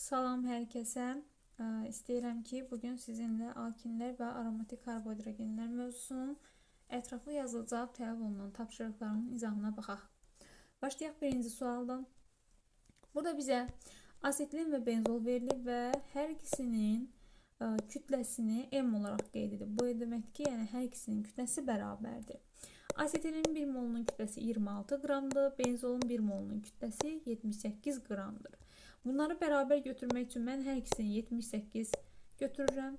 Salam herkese. İstəyirəm ki, bugün sizinlə alkinlər və aromatik karbohidrogenlər mövzusunun ətraflı yazılacaq tələb olunan tapşırıqlarının izahına baxaq. Başlayaq birinci sualdan. Burada bizə asetilin və benzol verilir və hər ikisinin kütləsini M olaraq qeyd edib. Bu deməkdir ki, yəni hər ikisinin kütləsi bərabərdir. Asetilin 1 molunun kütləsi 26 qramdır, benzolun 1 molunun kütləsi 78 qramdır. Bunları bərabər götürmək üçün mən hər ikisini 78 götürürəm.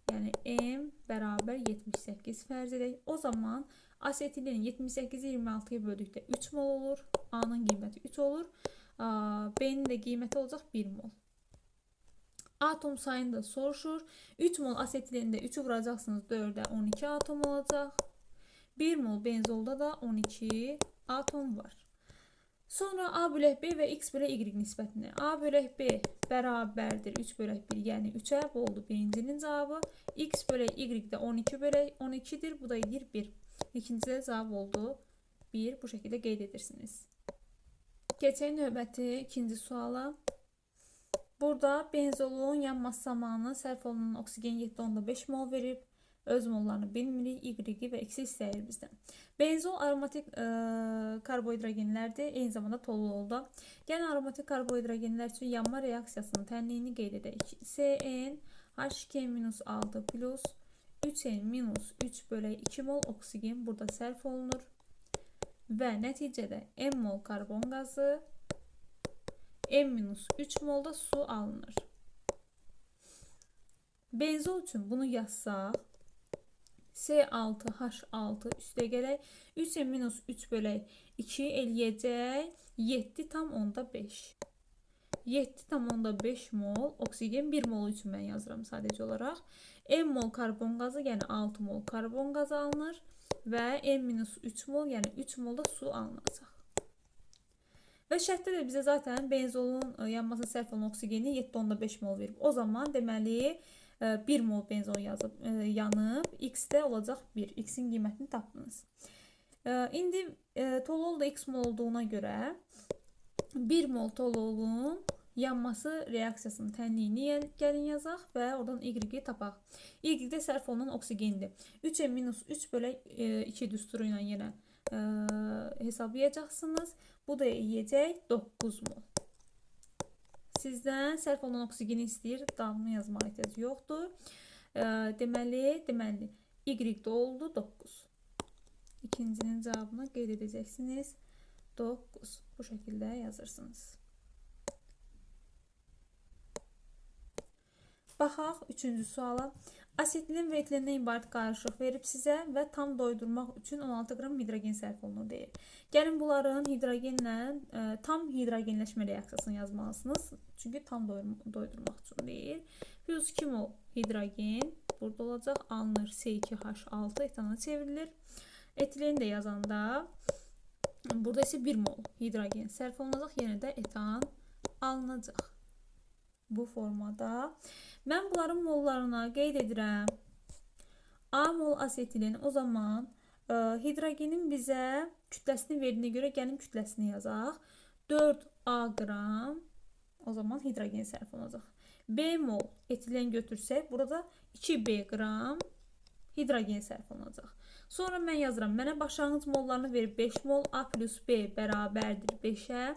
Yəni M bərabər 78 fərz edək. O zaman asetilin 78-i 26-ya böldükdə 3 mol olur. A-nın qiyməti 3 olur. B-nin də qiyməti olacaq 1 mol. Atom sayını da soruşur. 3 mol asetilində 3'ü vuracaqsınız 4'ə 12 atom olacaq. 1 mol benzolda da 12 atom var. Sonra A bölək B və X bölək Y nisbətini. A bölək B bərabərdir 3 bölək 1, yəni 3'ə, bu oldu birincinin cavabı. X bölək Y də 12 bölək 12'dir, bu da edir 1. İkincidə cavab oldu 1, bu şəkildə qeyd edirsiniz. Keçək növbəti ikinci suala. Burada benzolun yanması zamanı sərf olunan oksigen 7,5 mol verib. Öz mollarını bilmirik, Y və X istəyir bizdən. Benzol aromatik karbohidrogenlərdir, eyni zamanda toluolda. Yəni aromatik karbohidrogenlər üçün yanma reaksiyasının tənliyini qeyd edək. CN H2-6 plus 3N-3 bölək 2 mol oksigen burada sərf olunur. Və nəticədə M mol karbon qazı, M-3 mol da su alınır. Benzol üçün bunu yazsaq, C6H6 üstə gələk 3N-3 bölək 2 eləyəcək 7,5. 7,5 mol oksigen 1 mol üçün mən yazıram sadəcə olaraq. M mol karbon qazı, yəni 6 mol karbon qazı alınır və M-3 mol, yəni 3 mol da su alınacaq. Və şərtdə də bizə zaten benzolun yanması sərf olunan oksigeni 7,5 mol verib. O zaman deməli 1 mol benzol yazıb yanıb, X-də olacaq 1. X-in qiymətini tapdınız. İndi toluolda X mol olduğuna görə 1 mol toluolun yanması reaksiyasının tənliyini gəlin yazaq və oradan Y-i tapaq. Y-də sərf olunan oksigendir. 3N-3 bölək 2 düsturu ilə yenə hesablayacaqsınız. Bu da yiyəcək 9 mol. Sizdən sərf olunan oksigeni istəyir, damını yazmağa ehtiyac yoxdur. Deməli, Y-də oldu 9. İkincinin cavabını qeyd edəcəksiniz. 9. Bu şəkildə yazırsınız. Baxaq üçüncü suala. Asetilin və etilindən ibarət qarışıq verib sizə və tam doydurmaq üçün 16 qram hidrogen sərf olunur deyir. Gəlin bunların hidrogenlə tam hidrogenləşmə reaksiyasını yazmalısınız. Çünki tam doydurmaq üçün deyir. Plus 2 mol hidrogen burada olacaq. Alınır C2H6 etana çevrilir. Etilen də yazanda burada isə 1 mol hidrogen sərf olunacaq. Yenə də etan alınacaq. Bu formada. Mən bunların mollarına qeyd edirəm. A mol asetilin, o zaman hidrogenin bizə kütləsini verdiyinə görə gəlin kütləsini yazaq. 4A qram, o zaman hidrogen sərf olacaq. B mol etilen götürsək, burada 2B qram hidrogen sərf olacaq. Sonra mən yazıram, mənə başlanğıc mollarını verib 5 mol, A plus B bərabərdir 5'ə.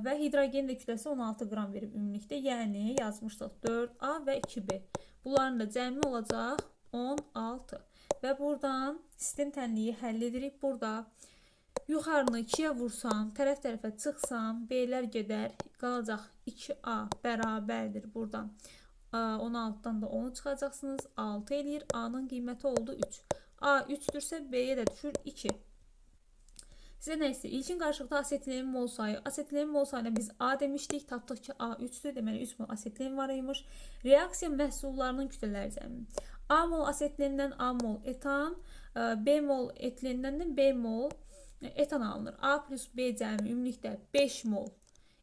Və hidrogen də kütləsi 16 qram verib ümumilikdə, yəni yazmışdıq 4A və 2B. Bunların da cəmi olacaq 16. Və buradan sistem tənliyi həll edirik. Burada yuxarını 2'yə vursam, tərəf-tərəfə çıxsam, B'lər gedər, qalacaq 2A bərabərdir buradan. 16'dan da 10'u çıxacaqsınız, 6 eləyir. A'nın qiyməti oldu 3. A 3'dürsə B'yə də düşür 2. Sizə nə istəyir? İlkin qarışıqda asetilenin mol sayı. Asetilenin mol sayına biz A demişdik. Tapdıq ki A 3'dür. Deməli 3 mol asetilen var imiş. Reaksiya məhsullarının kütlələri cəmi. A mol asetilenindən A mol etan, B mol etilenindən də B mol etan alınır. A plus B cəmi ümumilikdə 5 mol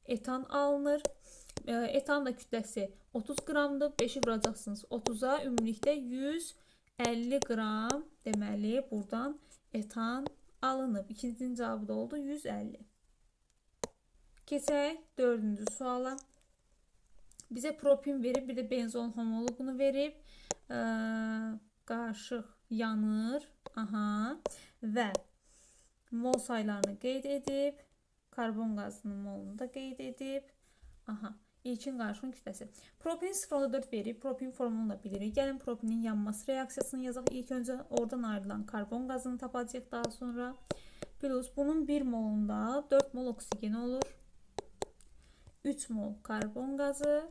etan alınır. Etan da kütləsi 30 qramdır. 5'i vuracaqsınız 30'a. Ümumilikdə 150 qram deməli buradan etan alınıb. İkincinin cavabı da oldu 150. Keçək dördüncü suala. Bize propin verib, bir de benzol homoloqunu verib. Qarışıq yanır. Aha. Və mol saylarını qeyd edib. Karbon qazının molunu da qeyd edib. Aha. İlkin qarışığın kütləsi. Propin 0,4 verib. Propin formulunu da bilirik. Gəlin propinin yanması reaksiyasını yazaq. İlk öncə oradan ayrılan karbon qazını tapacağıq daha sonra. Plus bunun 1 molunda 4 mol oksigen olur. 3 mol karbon qazı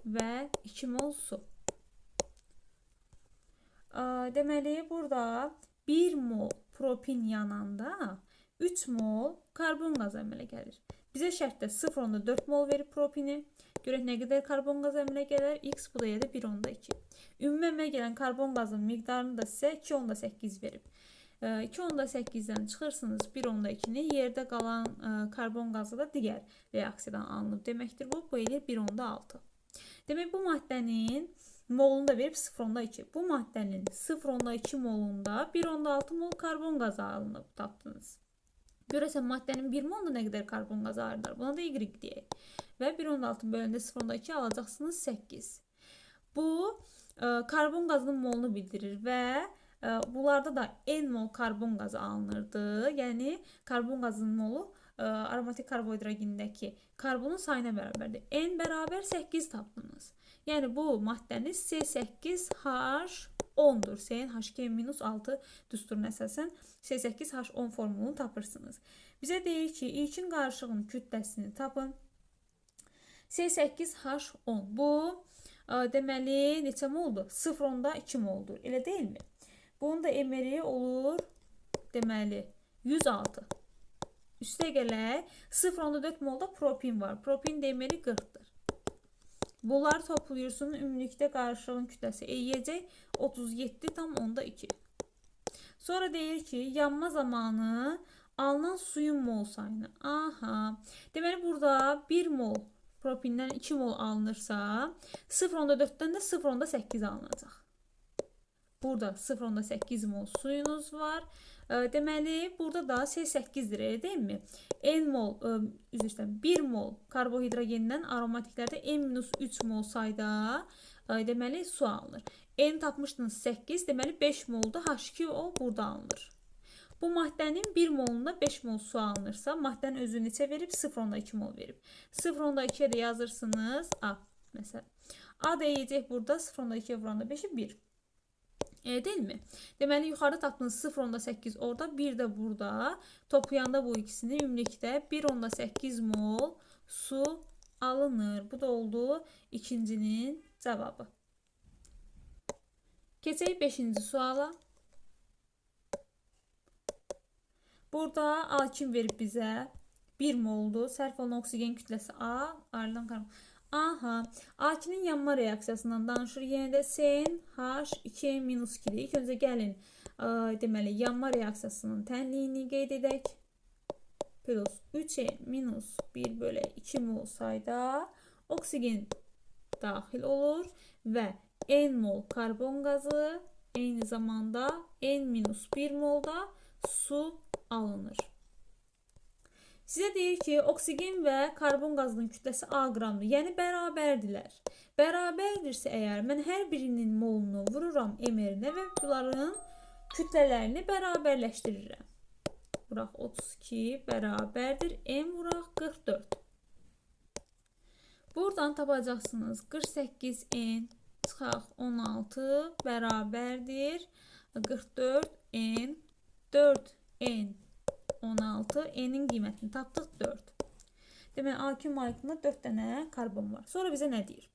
və 2 mol su. Deməli, burada 1 mol propin yananda 3 mol karbon qazı əmələ gəlir. Bizə şərtdə 0,4 mol verib propini. Görək nə qədər karbon qazı əmələ gəlir. X bu da yerdə 1,2. Ümumi əmələ gələn karbon qazının miqdarını da sizə 2,8 verib. 2,8-dən çıxırsınız 1,2-ni, yerdə qalan karbon qazı da digər reaksiyadan alınıb deməkdir. Bu eləyir 1,6. Demək, bu maddənin molunu da verib 0,2. Bu maddənin 0,2 molunda 1,6 mol karbon qazı alınıb tapdınız. Görəsən maddənin 1 molunda nə qədər karbon qazı ayrılır? Buna da Y deyək. Və 1,6 bölündə 0,2 alacaqsınız 8. Bu karbon qazının molunu bildirir və bunlarda da N mol karbon qazı alınırdı. Yəni karbon qazının molu aromatik karbohidrogendəki karbonun sayına bərabərdir. N bərabər 8 tapdınız. Yəni bu maddəniz C8H10-dur. CnH2-6 düsturuna əsasən C8H10 formulunu tapırsınız. Bizə deyir ki, ilkin qarışığın kütləsini tapın. C8H10 bu deməli neçə moldur? 0,2 moldur. Elə deyilmi? Bunun da emeri olur deməli 106. Üstə gələk 0,4 molda propin var. Propin demeri 40-dır. Bunları toplayırsunuz. Ümumilikdə qarışığın kütləsi eləyəcək 37,2. Sonra deyir ki, yanma zamanı alınan suyun mol sayını. Aha. Deməli burada 1 mol propindən 2 mol alınırsa 0,4-dən də 0,8 alınacaq. Burada 0,8 mol suyunuz var. Deməli, burada da C8-dir, elə deyilmi? N mol, üzr istəyirəm, 1 mol karbohidrogenindən aromatiklərdə N-3 mol sayda deməli su alınır. N tapmışdınız 8, deməli 5 molda H2O burada alınır. Bu maddənin 1 molunda 5 mol su alınırsa, maddənin özü neçə verib? 0,2 mol verib. 0,2-yə də yazırsınız A. Məsələn, A deyəcək burada 0,2-yə vuranda 5-i 1. Deyilmi? Deməli, yuxarıda tapdığınız 0,8 orada, 1 də burada. Toplayanda bu ikisini ümumilikdə 1,8 mol su alınır. Bu da oldu ikincinin cavabı. Keçək 5-ci suala. Burada A2 verib bizə 1 moldur. Sərf olunan oksigen kütləsi A, ayrılan karbon. Aha, A2-nin yanma reaksiyasından danışır. Yenə də CnH2-2. İlk öncə gəlin, deməli, yanma reaksiyasının tənliyini qeyd edək. Plus 3n-1 bölü 2 mol sayda oksigen daxil olur və N mol karbon qazı, eyni zamanda N-1 molda su alınır. Sizə deyir ki, oksigen və karbon qazının kütləsi A qramdır. Yəni, bərabərdirlər. Bərabərdirsə əgər, mən hər birinin molunu vururam emerinə və bunların kütlələrini bərabərləşdirirəm. Vuraq 32 bərabərdir. M vuraq 44. Buradan tapacaqsınız 48N çıxaq 16 bərabərdir. 44N 4N 16, N'in qiymətini tapdıq 4. Demək, A2 molekulunda 4 dənə karbon var. Sonra bizə nə deyir?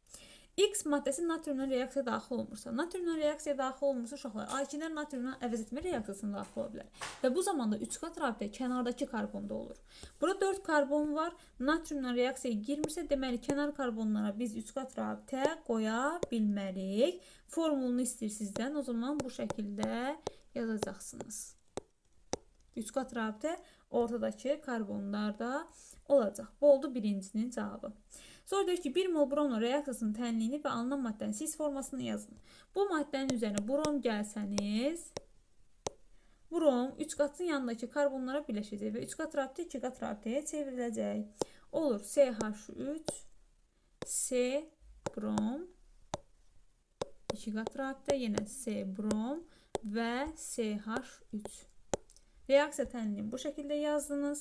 X maddəsi natriumla reaksiya daxil olmursa, natriumla reaksiya daxil olmursa uşaqlar, A2-lər natriumla əvəz etmə reaksiyasına daxil ola bilər. Və bu zamanda 3 qat rabitə kənardakı karbonda olur. Burada 4 karbon var. Natriumla reaksiyaya girmirsə, deməli, kənar karbonlara biz 3 qat rabitə qoya bilmərik. Formulunu istəyir sizdən. O zaman bu şəkildə yazacaqsınız. 3 qat rabitə ortadakı karbonlarda olacaq. Bu oldu birincinin cavabı. Sonra deyir ki, 1 mol bromla reaksiyasının tənliyini və alınan maddənin sis formasını yazın. Bu maddənin üzərinə brom gəlsəniz, brom 3 qatın yanındakı karbonlara birləşəcək və 3 qat rabitə 2 qat rabitəyə çevriləcək. Olur CH3 C brom, 2 qat rabitə, yenə C brom və CH3. Reaksiya tənliyini bu şəkildə yazdınız.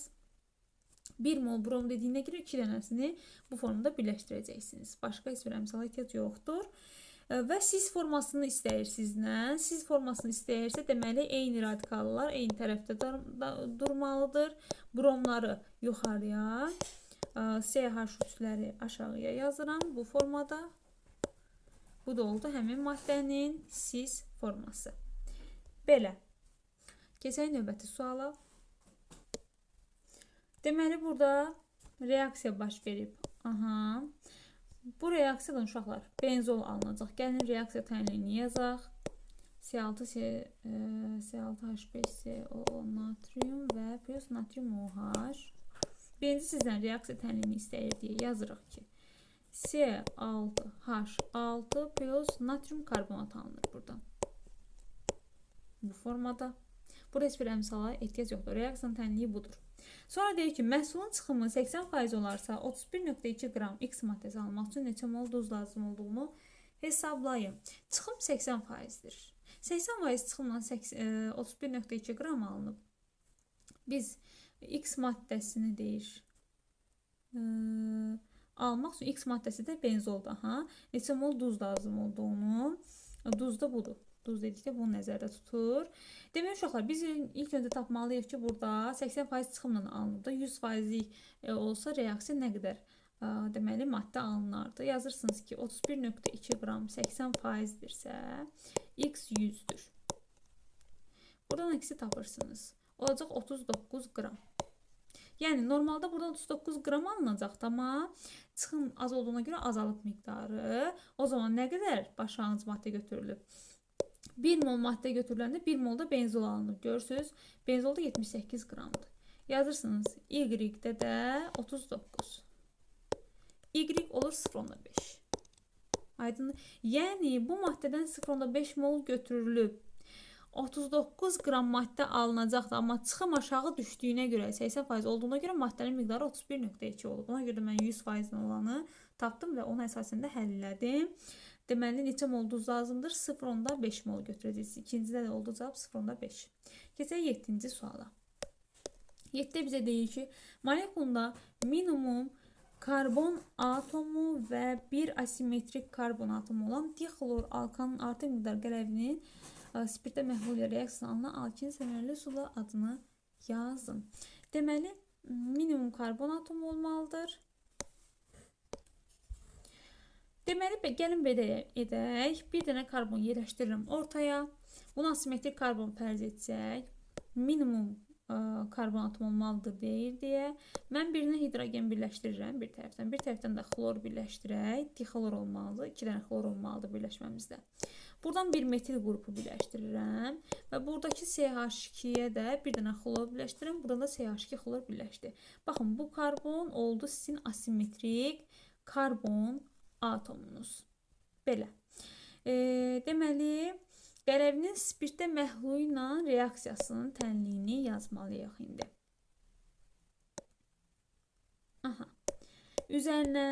1 mol brom dediyinə görə 2 dənəsini bu formada birləşdirəcəksiniz. Başqa heç bir əmsala ehtiyac yoxdur. Və sis formasını istəyirsinizlə. Sis formasını istəyirsə, deməli, eyni radikallar eyni tərəfdə durmalıdır. Bromları yuxarıya, CH3-ləri aşağıya yazıram bu formada. Bu da oldu həmin maddənin sis forması. Belə. Keçək növbəti suala. Deməli, burada reaksiya baş verib. Aha. Bu reaksiyadan uşaqlar benzol alınacaq. Gəlin reaksiya tənliyini yazaq. C6H5CO natrium və plus natrium OH. Birinci sizdən reaksiya tənliyini istəyir deyə yazırıq ki, C6H6 plus natrium karbonat alınır buradan. Bu formada. Burada heç bir əmsala ehtiyac yoxdur. Reaksiyanın tənliyi budur. Sonra deyir ki, məhsulun çıxımı 80% olarsa 31,2 qram X maddəsi almaq üçün neçə mol duz lazım olduğunu hesablayın. Çıxım 80%-dir. 80% çıxımla 31,2 qram alınıb. Biz X maddəsini deyir almaq üçün X maddəsi də benzolda. Neçə mol duz lazım olduğunu, duz da budur. Duz dedikdə bunu nəzərdə tutur. Demək uşaqlar, biz ilk öncə tapmalıyıq ki, burada 80% çıxımla alınıb da 100%lik olsa reaksiya nə qədər deməli maddə alınardı. Yazırsınız ki, 31,2 qram 80%-dirsə X 100-dür. Buradan X-i tapırsınız. Olacaq 39 qram. Yəni, normalda buradan 39 qram alınacaqdır, amma çıxım az olduğuna görə azalıb miqdarı. O zaman nə qədər başlanğıc maddə götürülüb? 1 mol maddə götürüləndə 1 molda benzol alınır. Görürsünüz, benzolda 78 qramdır. Yazırsınız, Y-də də 39. Y olur 0,5. Aydındır. Yəni, bu maddədən 0,5 mol götürülüb. 39 qram maddə alınacaqdır, amma çıxım aşağı düşdüyünə görə, 80% olduğuna görə maddənin miqdarı 31,2 olub. Ona görə mən 100% olanı tapdım və onun əsasında həll elədim. Deməli, neçə mol duz lazımdır? 0,5 mol götürəcəksiniz. İkincidə də oldu cavab 0,5. Keçək 7-ci suala. 7-də bizə deyir ki, molekulunda minimum karbon atomu və bir asimetrik karbon atomu olan dixlor alkanın artıq miqdar qələvinin spirtdə məhlul reaksiyasına alınan alkin səmərli sula adını yazın. Deməli, minimum karbon atomu olmalıdır. Deməli, gəlin belə edək. Bir dənə karbon yerləşdirirəm ortaya. Bunu asimetrik karbon fərz etsək. Minimum karbon atom olmalıdır deyir deyə. Mən birinə hidrogen birləşdirirəm bir tərəfdən. Bir tərəfdən də xlor birləşdirək. Dixlor olmalıdır. 2 dənə xlor olmalıdır birləşməmizdə. Buradan bir metil qrupu birləşdirirəm. Və buradakı CH2-yə də bir dənə xlor birləşdirirəm. Burada da CH2 xlor birləşdi. Baxın, bu karbon oldu sizin asimetrik karbon atomunuz. Belə. Deməli, qələvinin spirtdə məhlulu ilə reaksiyasının tənliyini yazmalıyıq indi. Aha. Üzərinə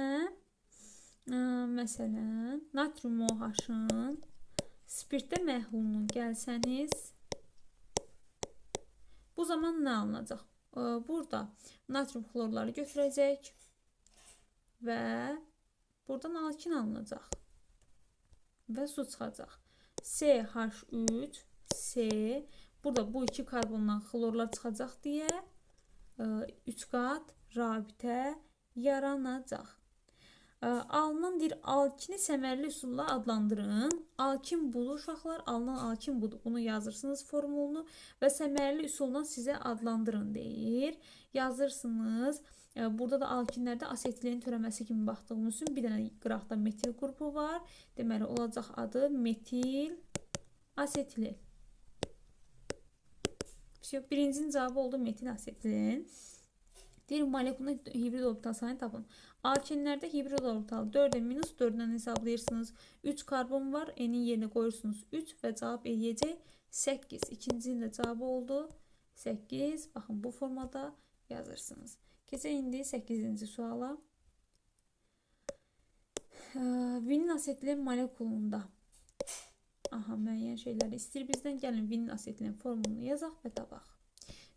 məsələn, natrium OH-ın spirtdə məhlulunu gəlsəniz, bu zaman nə alınacaq? Burada natrium xlorları götürəcək və buradan alkin alınacaq və su çıxacaq. CH3, C, burada bu iki karbondan xlorlar çıxacaq deyə 3 qat rabitə yaranacaq. Alınan bir alkini səmərli üsulla adlandırın. Alkin budur uşaqlar, alınan alkin budur. Bunu yazırsınız formulunu və səmərli üsulla sizə adlandırın deyir. Yazırsınız. Burada da alkinlərdə asetilin törəməsi kimi baxdığımız üçün bir dənə qıraqda metil qrupu var. Deməli, olacaq adı metil asetilin. Birincinin cavabı oldu metil asetilin. Deyir, molekulun hibrid orbital sayını tapın. Alkinlərdə hibrid orbital 4'e minus 4'dən hesablayırsınız. 3 karbon var, N'in yerine koyursunuz 3 və cavab eləyəcək 8. İkincinin də cavabı oldu 8. Baxın, bu formada yazırsınız. Keçək indi 8-ci suala. asetilin molekulunda müəyyən şeyləri istəyir bizdən. Gəlin vinin asetilin formulunu yazaq və tapaq.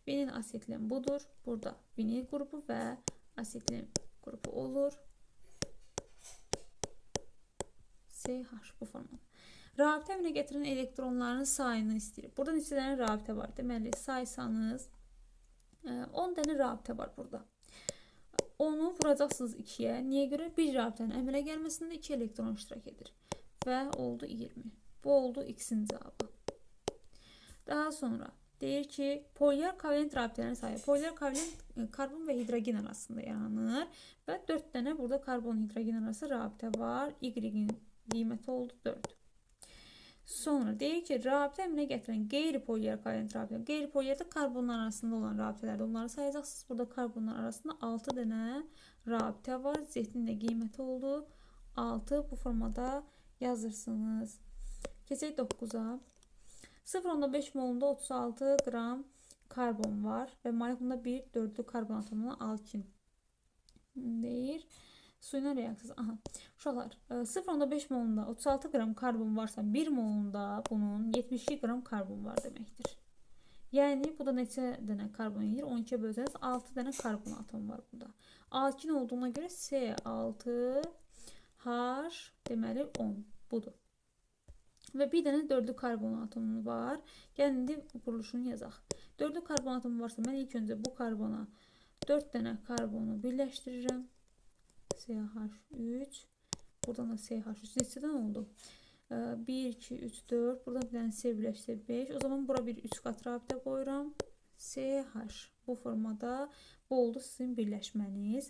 Vinin asetilin budur. Burada vinil qrupu və asetilin qrupu olur. CH bu formada. Rabitə əmələ gətirən elektronların sayını istəyir. Burada neçə dənə rabitə var? Deməli, saysanız 10 dənə rabitə var burada. Onu vuracaqsınız 2-yə. Niyə görə? Bir rabitənin əmələ gəlməsində 2 elektron iştirak edir. Və oldu 20. Bu oldu X-in cavabı. Daha sonra deyir ki, polyar kovalent rabitələrin sayı. Polyar kovalent karbon və hidrogen arasında yaranır. Və 4 dənə burada karbon hidrogen arası rabitə var. Y-in qiyməti oldu 4. Sonra deyir ki, rabitə əmələ gətirən qeyri-polyar kovalent rabitə. Qeyri-polyarda karbonlar arasında olan rabitələrdə onları sayacaqsınız. Burada karbonlar arasında 6 dənə rabitə var. Z-in də qiyməti oldu 6. Bu formada yazırsınız. Keçək 9-a. 0,5 molunda 36 qram karbon var və molekulunda 1,4 karbon atomuna alkin deyir. Suyuna reaksiyası. Uşaqlar, 0,5 molunda 36 qram karbon varsa 1 molunda bunun 72 qram karbon var deməkdir. Yəni, bu da neçə dənə karbon edir? 12-yə bölsəniz 6 dənə karbon atomu var burada. Alkin olduğuna görə C6H deməli 10 budur. Və bir dənə 4'lü karbon atomu var. Gəlin, indi quruluşunu yazaq. 4'lü karbon atomu varsa mən ilk öncə bu karbona 4 dənə karbonu birləşdirirəm. CH3. Buradan da CH3 neçədən oldu? 1, 2, 3, 4. Buradan bir dənə C birləşsə 5. O zaman bura bir 3 qat rabitə qoyuram. CH. Bu formada bu oldu sizin birləşməniz.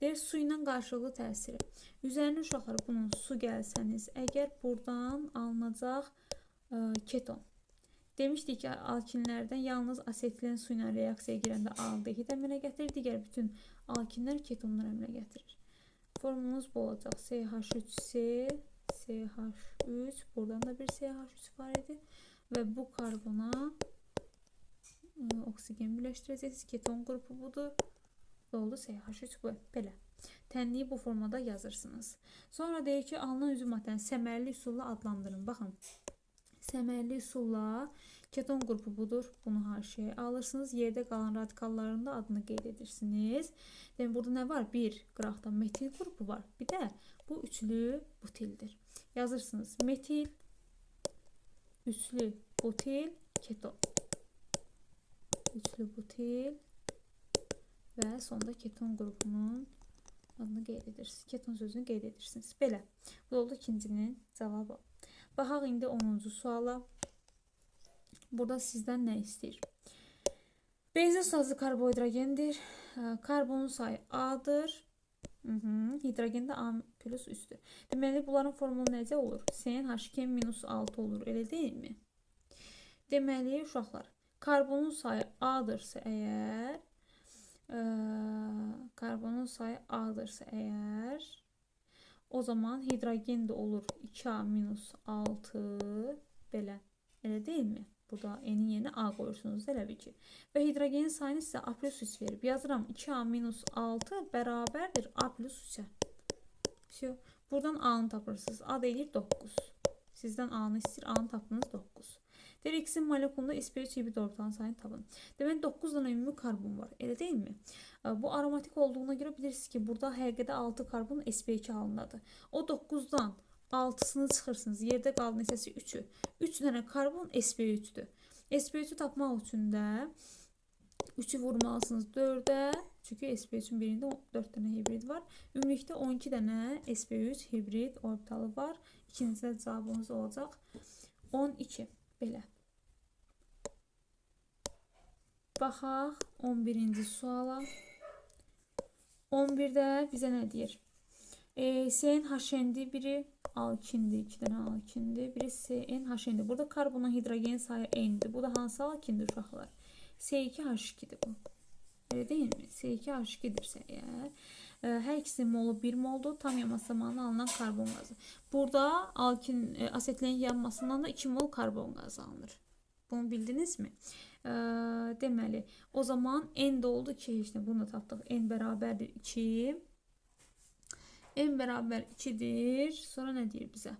Deyir, su ilə qarşılıqlı təsiri. Üzərinə uşaqlar bunun su gəlsəniz, əgər buradan alınacaq keton. Demişdik ki, alkinlərdən yalnız asetilin su ilə reaksiyaya girəndə aldehid əmələ gətirir. Digər bütün alkinlər ketonlar əmələ gətirir. Formulumuz bu olacaq. CH3C, CH3. Buradan da bir CH3 var idi. Və bu karbona oksigen birləşdirəcəksiniz. Keton qrupu budur. Və oldu CH3 bu. Belə. Tənliyi bu formada yazırsınız. Sonra deyir ki, alınan üzüm maddəni səmərli üsulla adlandırın. Baxın. Səmərli üsulla keton qrupu budur. Bunu haşiyə alırsınız. Yerdə qalan radikalların da adını qeyd edirsiniz. Demək, burada nə var? Bir qıraqda metil qrupu var. Bir də bu üçlü butildir. Yazırsınız. Metil, üçlü butil, keton. Üçlü butil və sonda keton qrupunun adını qeyd edirsiniz. Keton sözünü qeyd edirsiniz. Belə. Bu oldu ikincinin cavabı. Baxaq indi 10-cu suala. Burada sizdən nə istəyir? Benzin sazlı karbohidrogendir. Karbonun sayı A'dır. Hidrogen də A plus üstü. Deməli, bunların formulu necə olur? CnH2-6 olur, elə deyilmi? Deməli, uşaqlar, karbonun sayı A'dırsa əgər, o zaman hidrogen də olur 2A-6 belə, elə deyilmi? Bu da N'in yerinə A qoyursunuz elə bil ki. Və hidrogenin sayını sizə A plus 3 verib. Yazıram 2A-6 bərabərdir A plus 3-ə. Buradan A'nı tapırsınız. A deyilir 9. Sizdən A'nı istəyir. A'nı tapdınız 9. Deyir, X-in molekulunda SP3 hibrid orbitalın sayını tapın. Demək 9 dənə ümumi karbon var. Elə deyilmi? Bu aromatik olduğuna görə bilirsiniz ki, burada həqiqədə 6 karbon SP2 halındadır. O 9-dan 6'sını çıxırsınız. Yerdə qaldı neçəsi 3'ü. 3 dənə karbon SP3'dür. SP3'ü tapmaq üçün də 3'ü vurmalısınız 4'ə. Çünki SP3'ün birində 4 dənə hibrid var. Ümumilikdə 12 dənə SP3 hibrid orbitalı var. İkincisi cavabımız olacaq 12. Belə. Baxaq 11-ci suala. 11-də bizə nə deyir? CnHn'dir, biri alkindir, 2 dənə alkindir, biri CnHn'dir. Burada karbonun hidrogenin sayı N'dir. Bu da hansı alkindir uşaqlar? C2H2'dir bu. Elə deyilmi? C2H2'dirsə əgər, hər ikisinin molu 1 moldur. Tam yanması zamanı alınan karbon qazı. Burada asetilin yanmasından da 2 mol karbon qazı alınır. Bunu bildinizmi? Deməli, o zaman N də oldu ki, heç nə bunu da tapdıq. N bərabərdir 2. n bərabər 2'dir. Sonra nə deyir bizə?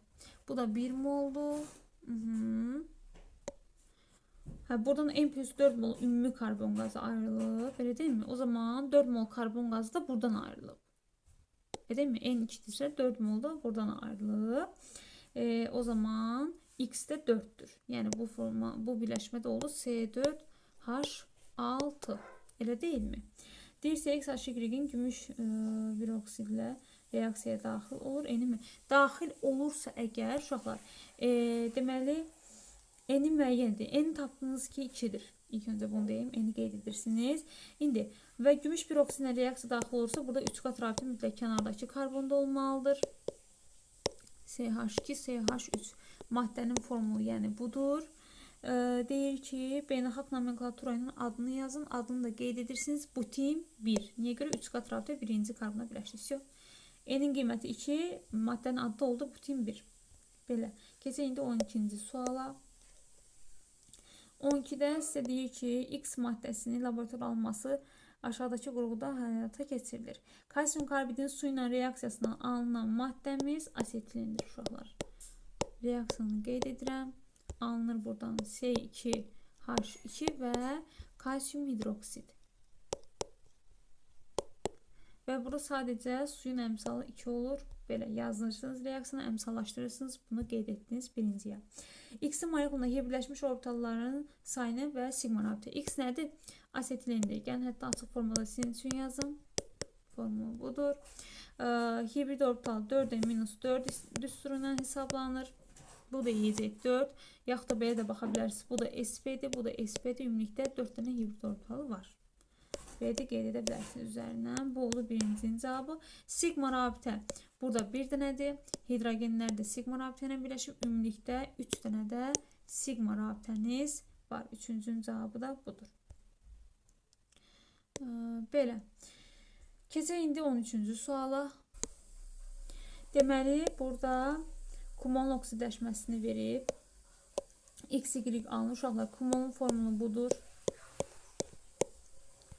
Bu da 1 moldur. Buradan n plus 4 mol ümumi karbon qazı ayrılıb. Elə deyilmi? O zaman 4 mol karbon qazı da buradan ayrılıb. Elə deyilmi? N 2'dirsə 4 mol da buradan ayrılıb. O zaman x də 4'dür. Yəni bu birləşmədə oldu C4H6. Elə deyilmi? Deyirsə x H2-in gümüş bir oksidlə reaksiyaya daxil olur. N-mi? Daxil olursa əgər uşaqlar, deməli n-i müəyyəndir. N tapdınız ki 2'dir. İlk öncə bunu deyim. N-i qeyd edirsiniz. İndi və gümüş bir oksidlə reaksiya daxil olursa burada 3 qat rabitə mütləq kənardakı karbonda olmalıdır. CH2, CH3 maddənin formulu yəni budur. Deyir ki, beynəlxalq nomenklatura ilə adını yazın. Adını da qeyd edirsiniz. Butin 1. Niyə görə? 3 qat rabitə birinci karbona birləşdik. N-in qiyməti 2, maddənin adı da oldu butin 1. Belə. Keçək indi 12-ci suala. 12-də sizə deyir ki, X maddəsinin laborator alınması aşağıdakı qurğuda həyata keçirilir. Kalsium karbidin su ilə reaksiyasından alınan maddəmiz asetilindir uşaqlar. Reaksiyanı qeyd edirəm. Alınır buradan C2H2 və kalsium hidroksid. Və burada sadəcə suyun əmsalı 2 olur. Belə yazırsınız reaksiyanı, əmsallaşdırırsınız. Bunu qeyd etdiniz birinciyə. X-in molekulundakı birləşmiş orbitalların sayını və sigma rabitə. X nədir? Asetilindir. Gəlin hətta açıq formada sizin üçün yazım. Formulu budur. Hibrid orbital 4n-4 düsturundan hesablanır. Bu da YZ4. Yaxud da belə də baxa bilərsiniz. Bu da SP-dir, bu da SP-dir. Ümumilikdə 4 dənə hibrid orbitalı var. Belə də qeyd edə bilərsiniz üzərindən. Bu oldu birincinin cavabı. Sigma rabitə. Burada bir dənədir. Hidrogenlər də sigma rabitə ilə birləşib. Ümumilikdə 3 dənə də sigma rabitəniz var. Üçüncünün cavabı da budur. Belə. Keçək indi 13-cü suala. Deməli, burada kumolun oksidləşməsini verib. XY alınır. Uşaqlar, kumolun formulu budur.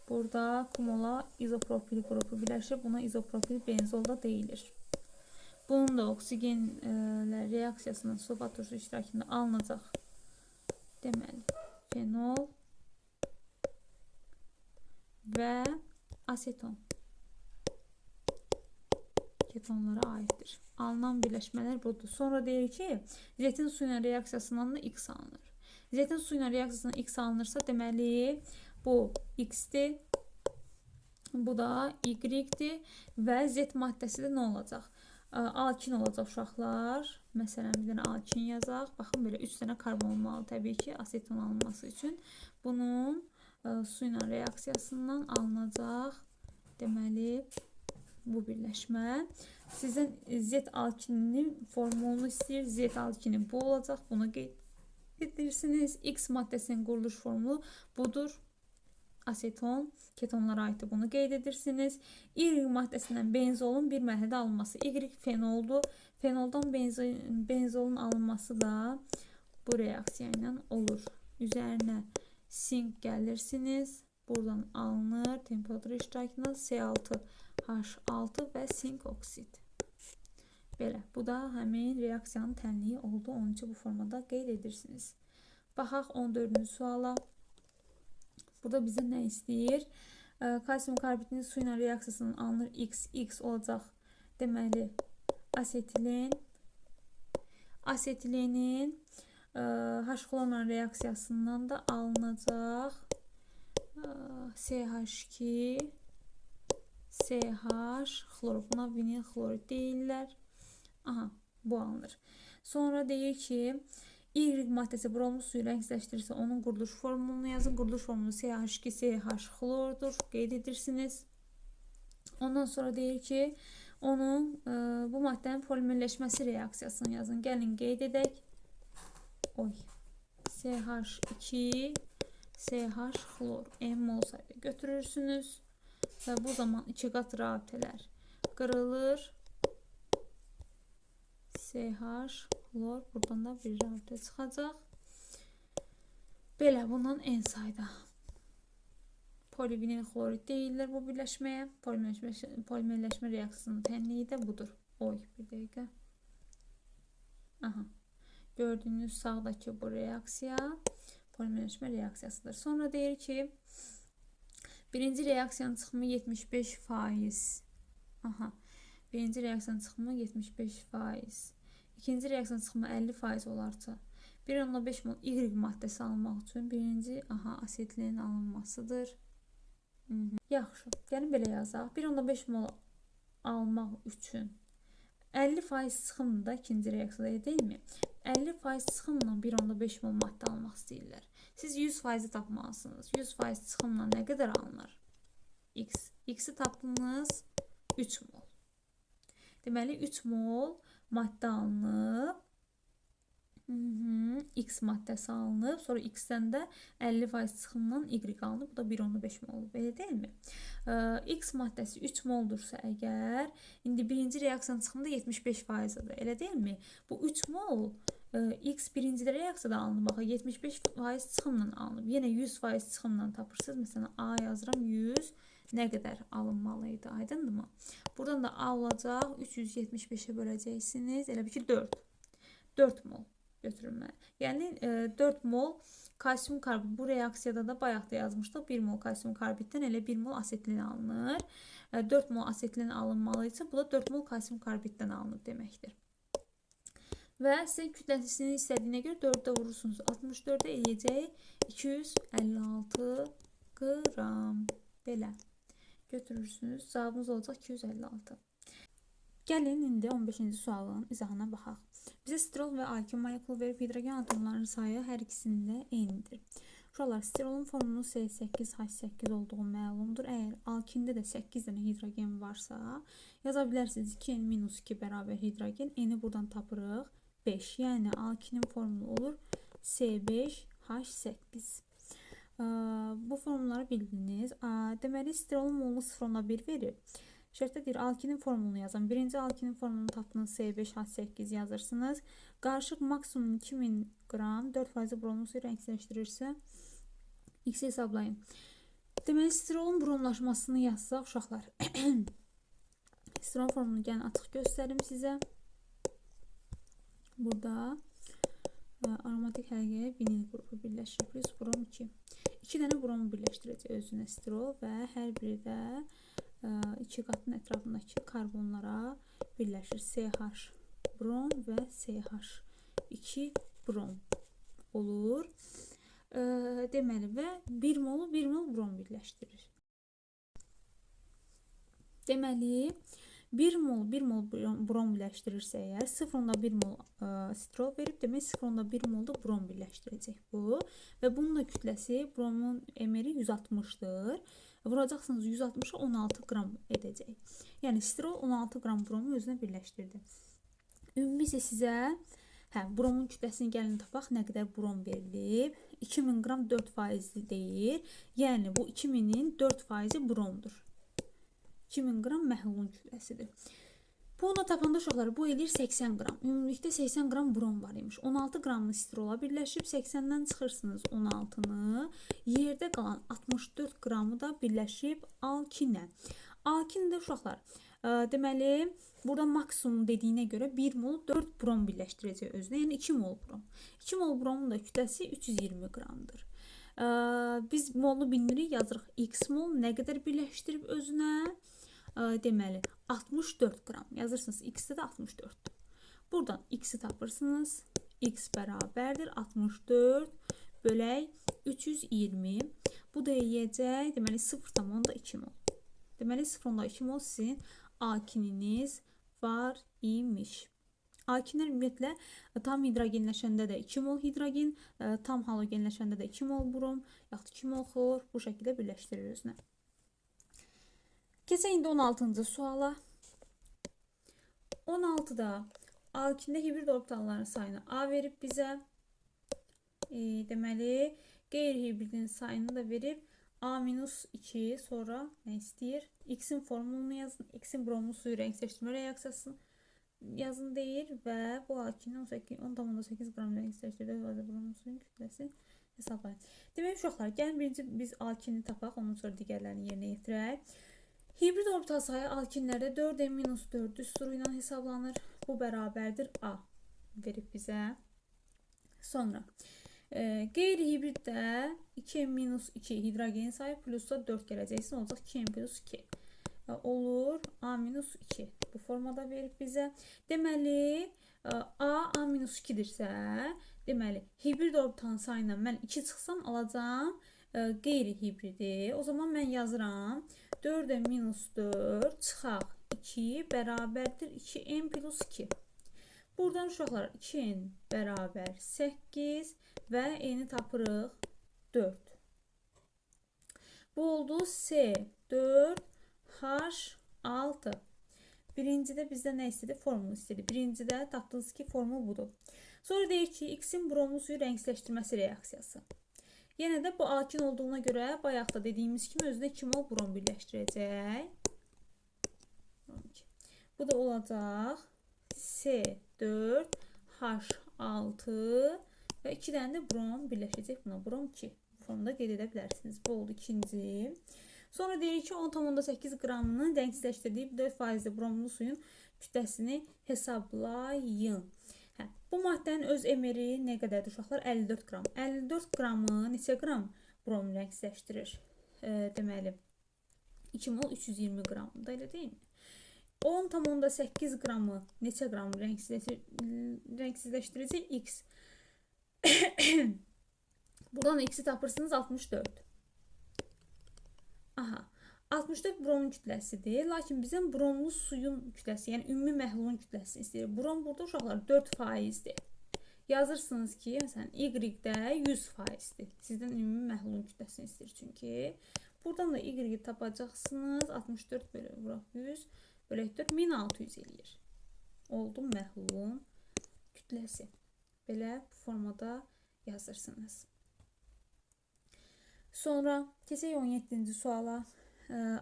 Burada kumola izopropil qrupu birləşir. Buna izopropil benzol da deyilir. Bunun da oksigenlə reaksiyasının sulfat iştirakında alınacaq. Deməli, fenol və aseton ketonlara aiddir. Alınan birləşmələr budur. Sonra deyir ki, zetin su ilə reaksiyasından da X alınır. Zetin su ilə reaksiyasından X alınırsa, deməli, bu X-dir, bu da Y-dir və Z maddəsi də nə olacaq? Alkin olacaq uşaqlar. Məsələn, bir dənə alkin yazaq. Baxın, belə 3 dənə karbon olmalı təbii ki, aseton alınması üçün. Bunun su ilə reaksiyasından alınacaq. Deməli, bu birləşmə. Sizin Z alkininin formulunu istəyir. Z alkini bu olacaq. Bunu qeyd edirsiniz. X maddəsinin quruluş formulu budur. Aseton, ketonlara aiddir. Bunu qeyd edirsiniz. Y maddəsindən benzolun bir mərhələdə alınması. Y fenoldur. Fenoldan benzolun alınması da bu reaksiya ilə olur. Üzərinə sink gəlirsiniz. Buradan alınır. Temperatur iştirakında C6H6 və sink oksid. Belə. Bu da həmin reaksiyanın tənliyi oldu. Onun üçün bu formada qeyd edirsiniz. Baxaq 14-cü suala. Burada bizə nə istəyir? Kalsium karbidinin su ilə reaksiyasının alınır X olacaq. Deməli, asetilin. Asetilinin H-xlorla reaksiyasından da alınacaq CH2, CH, xlor. Buna vinil xlorid deyirlər. Aha, bu alınır. Sonra deyir ki, Y maddəsi bromlu suyu rəngsləşdirirsə, onun quruluş formulunu yazın. Quruluş formulu CH2, CH xlordur. Qeyd edirsiniz. Ondan sonra deyir ki, onun bu maddənin polimerləşməsi reaksiyasını yazın. Gəlin qeyd edək. CH2, CH xlor. M mol sayda götürürsünüz. Və bu zaman 2 qat rabitələr qırılır. CH xlor. Buradan da bir rabitə çıxacaq. Belə bundan n sayda polivinil xlorid deyilir bu birləşməyə. Polimerləşmə reaksiyasının tənliyi də budur. Oy, bir dəqiqə. Aha. Gördüyünüz sağdakı bu reaksiya polimerləşmə reaksiyasıdır. Sonra deyir ki, birinci reaksiyanın çıxımı 75%. Aha. Birinci reaksiyanın çıxımı 75%. İkinci reaksiyanın çıxımı 50% olarsa, 1,5 mol Y maddəsi almaq üçün birinci asetilin alınmasıdır. Yaxşı, gəlin belə yazaq. 1,5 mol almaq üçün 50% çıxımda ikinci reaksiyada deyilmi? 50% çıxımla 1,5 mol maddə almaq istəyirlər. Siz 100%-i tapmalısınız. 100% çıxımla nə qədər alınır? X. X-i tapdınız 3 mol. Deməli 3 mol maddə alınıb. X maddəsi alınıb. Sonra X-dən də 50% çıxımdan Y alınıb. Bu da 1,5 mol. Belə deyilmi? X maddəsi 3 moldursa əgər, indi birinci reaksiyanın çıxımı da 75%-dir. Elə deyilmi? Bu 3 mol X birinci reaksiyada alınıb. Bax, 75% çıxımla alınıb. Yenə 100% çıxımla tapırsınız. Məsələn, A yazıram 100. Nə qədər alınmalıydı? Aydındırmı? Buradan da A olacaq. 375-ə böləcəksiniz. Elə bir ki 4. 4 mol götürülməli. Yəni 4 mol kalsium karbid. Bu reaksiyada da bayaq da yazmışdıq. 1 mol kalsium karbiddən elə 1 mol asetilin alınır. 4 mol asetilin alınmalıysa, bu da 4 mol kalsium karbiddən alınır deməkdir. Və sizin kütləsini istədiyinə görə 4-də vurursunuz. 64-də eləyəcək 256 qram. Belə götürürsünüz. Cavabımız olacaq 256. Gəlin indi 15-ci sualın izahına baxaq. Bizə sterol və alkin molekulu verib hidrogen atomlarının sayı hər ikisində eynidir. Uşaqlar, sterolun formunun C8H8 olduğu məlumdur. Əgər alkində də 8 dənə hidrogen varsa, yaza bilərsiniz 2n-2 bərabər hidrogen. N-i buradan tapırıq 5. Yəni alkinin formulu olur C5H8. Bu formulları bildiniz. Deməli, sterolun molunu 0,1 verir. Şərtdə deyir, alkinin formulunu yazın. Birinci alkinin formulunu tapdınız, C5H8 yazırsınız. Qarışıq maksimum 2000 qram 4% bromlu suyu rəngsləşdirirsə, X hesablayın. Deməli, sterolun bromlaşmasını yazsaq, uşaqlar. Sterol formulunu gəlin açıq göstərim sizə. Burada aromatik həlqəyə vinil qrupu birləşir. Plus brom 2. 2 dənə bromu birləşdirəcək özünə sterol və hər biri də 2 qatın ətrafındakı karbonlara birləşir. CH brom və CH2 brom olur. Deməli, və 1 mol brom birləşdirir. Deməli, 1 mol brom birləşdirirsə əgər 0,1 mol sterol verib, demək 0,1 mol da brom birləşdirəcək bu. Və bunun da kütləsi, bromun emeri 160-dır. Vuracaqsınız 160-a 16 qram edəcək. Yəni sterol 16 qram bromu özünə birləşdirdi. Ümumi isə sizə bromun kütləsini gəlin tapaq, nə qədər brom verilib. 2000 qram 4% deyir. Yəni bu 2000-in 4% bromdur. 2000 qram məhlulun kütləsidir. Bunu tapanda uşaqlar, bu eləyir 80 qram. Ümumilikdə 80 qram brom var imiş. 16 qramlı sterola birləşib 80-dən çıxırsınız 16-nı. Yerdə qalan 64 qramı da birləşib alkinə. Alkin də uşaqlar, deməli, burada maksimum dediyinə görə 1 mol 4 brom birləşdirəcək özünə. Yəni 2 mol brom. 2 mol bromun da kütləsi 320 qramdır. Biz molu bilmirik, yazırıq x mol nə qədər birləşdirib özünə. Deməli, 64 qram. Yazırsınız, x-də də 64-dür. Buradan x-i tapırsınız. X bərabərdir 64 bölək 320. Bu da yiyəcək, deməli 0,2 mol. Deməli 0,2 mol sizin alkininiz var imiş. Alkinlər ümumiyyətlə tam hidrogenləşəndə də 2 mol hidrogen, tam halogenləşəndə də 2 mol brom, yaxud 2 mol xlor bu şəkildə birləşdirir özünə. Keçək indi 16-cı suala. 16-da alkində hibrid orbitalların sayını A verib bizə. Deməli, qeyri-hibridin sayını da verib A-2, sonra nə istəyir? X-in formulunu yazın, X-in bromlu suyu rəngsləşdirmə reaksiyasını yazın deyir və bu alkinin 10,8 qram rəngsləşdirdiyi bromlu suyun kütləsi hesablayın. Demək uşaqlar, gəlin birinci biz alkini tapaq, ondan sonra digərlərini yerinə yetirək. Hibrid orbital sayı alkinlərdə 4n-4 düsturu ilə hesablanır. Bu bərabərdir A verib bizə. Sonra qeyri-hibriddə 2n-2 hidrogen sayı plusda 4 gələcəksin. Olacaq 2n+2. Olur A-2. Bu formada verib bizə. Deməli, A-2-dirsə, deməli, hibrid orbitalın sayına mən 2 çıxsam alacağım qeyri-hibridi. O zaman mən yazıram 4n-4 çıxaq 2 bərabərdir 2n+2. Buradan uşaqlar 2n bərabər 8 və n-i tapırıq 4. Bu oldu C4H6. Birincidə bizdə nə istedi? Formulu istedi. Birincidə tapdığınız ki, formul budur. Sonra deyir ki, X-in bromlu suyu rəngsləşdirməsi reaksiyası. Yenə də bu alkin olduğuna görə bayaq da dediyimiz kimi özünə 2 mol brom birləşdirəcək. Bu da olacaq C4H6 və 2 dənə də brom birləşəcək buna. Brom 2. Bu formada qeyd edə bilərsiniz. Bu oldu ikinci. Sonra deyir ki, 10,8 qramını rəngsləşdirdiyi 4% bromlu suyun kütləsini hesablayın. Bu maddənin öz emeri nə qədərdir uşaqlar? 54 qram. 54 qramı neçə qram brom rəngsləşdirir? Deməli, 2 mol 320 qramdır, elə deyilmi? 10,8 qramı neçə qram rəngsizləşdirəcək? X. Buradan X-i tapırsınız 64. Aha. 64 bromun kütləsidir. Lakin bizim bromlu suyun kütləsi, yəni ümumi məhlulun kütləsini istəyir. Brom burada uşaqlar 4%dir. Yazırsınız ki, məsələn, Y-də 100%dir. Sizdən ümumi məhlulun kütləsini istəyir çünki. Buradan da Y-i tapacaqsınız. 64 bölü 100 bölü 4 1600 eləyir. Oldu məhlulun kütləsi. Belə bu formada yazırsınız. Sonra keçək 17-ci suala.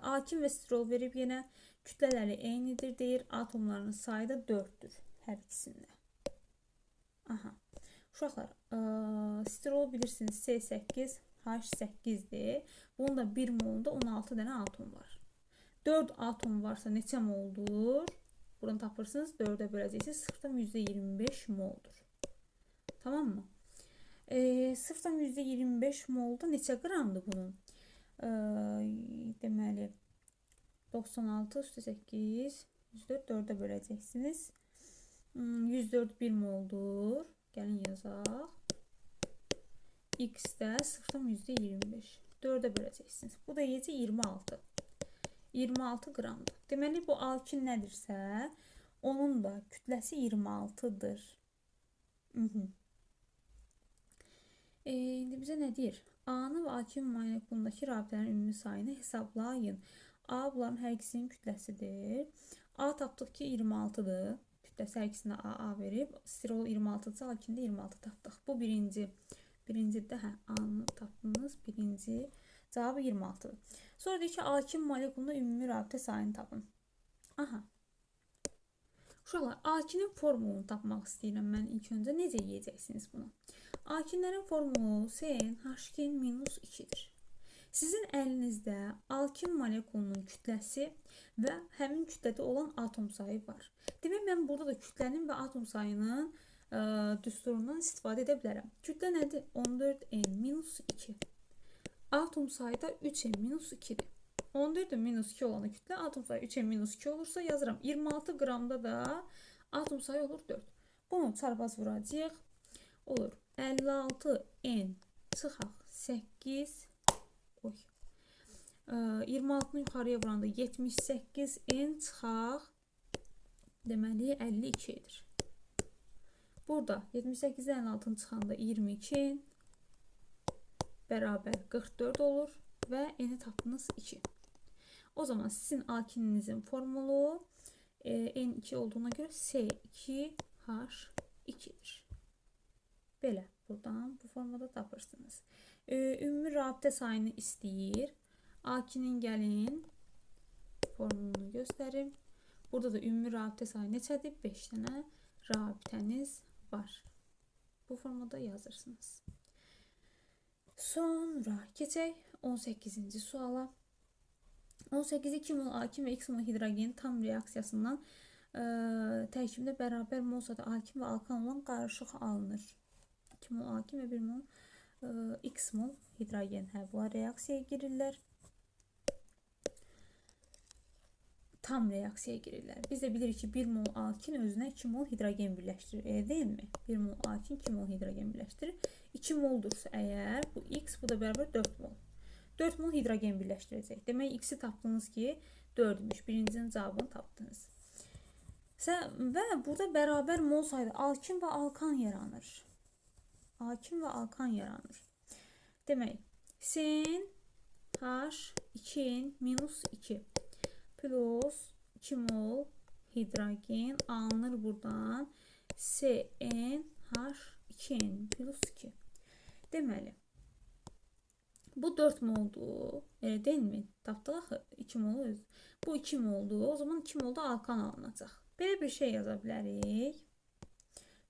Alkin və stirol verib yenə kütlələri eynidir deyir. Atomlarının sayı da 4'dür hər ikisində. Aha. Uşaqlar, stirol bilirsiniz C8H8'dir. Bunun da 1 molunda 16 dənə atom var. 4 atom varsa neçə moldur? Buradan tapırsınız 4'e böləcəksiniz. Sıfırdan %25 moldur. Tamam mı? Sıfırdan %25 molda neçə qramdır bunun? Deməli 96 üstə 8 104 4'e böləcəksiniz. 104 1 moldur. Gəlin yazaq. X də 0'dan %25. 4'e böləcəksiniz. Bu da yiyəcək 26. 26 qramdır. Deməli bu alkin nədirsə, onun da kütləsi 26'dır. İndi bizə nə deyir? A-nı və alkin molekulundakı rabitələrin ümumi sayını hesablayın. A bunların hər ikisinin kütləsidir. A tapdıq ki 26'dır. Kütləsi hər ikisində AA verib. Stirol 26'dırsa alkində 26 tapdıq. Bu birinci. Birincidə A-nı tapdınız. Birinci. Cavabı 26'dır. Sonra deyir ki alkin molekulunda ümumi rabitə sayını tapın. Aha. Uşaqlar, alkinin formulunu tapmaq istəyirəm mən ilk öncə. Necə yiyəcəksiniz bunu? Alkinlərin formulu CnH2-2'dir. Sizin əlinizdə alkin molekulunun kütləsi və həmin kütlədə olan atom sayı var. Demək, mən burada da kütlənin və atom sayının düsturundan istifadə edə bilərəm. Kütlə nədir? 14n-2. Atom sayı da 3n-2'dir. 14n-2 olan kütlə, atom sayı 3n-2 olursa yazıram. 26 qramda da atom sayı olur 4. Bunu çarpaz vuracaq. Olur. 56n çıxaq 8. 26'nı yuxarıya vuranda 78n çıxaq. Deməli 52'dir. Burada 78'dən 56'nı çıxanda 22 bərabər 44 olur və n-i tapdınız 2. O zaman sizin alkininizin formulu N2 olduğuna göre C2H2'dir. Belə buradan bu formada tapırsınız. Ümumi rabitə sayını istəyir. Alkinin gəlin formulunu göstərim. Burada da ümumi rabitə sayı neçədir? 5 dənə rabitəniz var. Bu formada yazırsınız. Sonra keçək 18-ci suala. 18 2 mol A2 və X mol hidrogen tam reaksiyasından tərkibində bərabər mol sayda A2 və alkan olan qarışıq alınır. 2 mol A2 və 1 mol X mol hidrogen. Bunlar reaksiyaya girirlər. Tam reaksiyaya girirlər. Biz də bilirik ki, 1 mol alkin özünə 2 mol hidrogen birləşdirir. Deyilmi? 1 mol alkin 2 mol hidrogen birləşdirir. 2 moldursa əgər, bu X, bu da bərabər 4 mol. 4 mol hidrogen birləşdirəcək. Demək, X-i tapdınız ki, 4'müş. Birincinin cavabını tapdınız. Və burada bərabər mol sayda alkin və alkan yaranır. Alkin və alkan yaranır. Demək, Cn H2n minus 2 plus 2 mol hidrogen alınır buradan CnH2n plus 2. Deməli, bu 4 moldu, elə deyilmi? Tapdıq axı 2 mol öz. Bu 2 moldu, o zaman 2 molda alkan alınacaq. Belə bir şey yaza bilərik.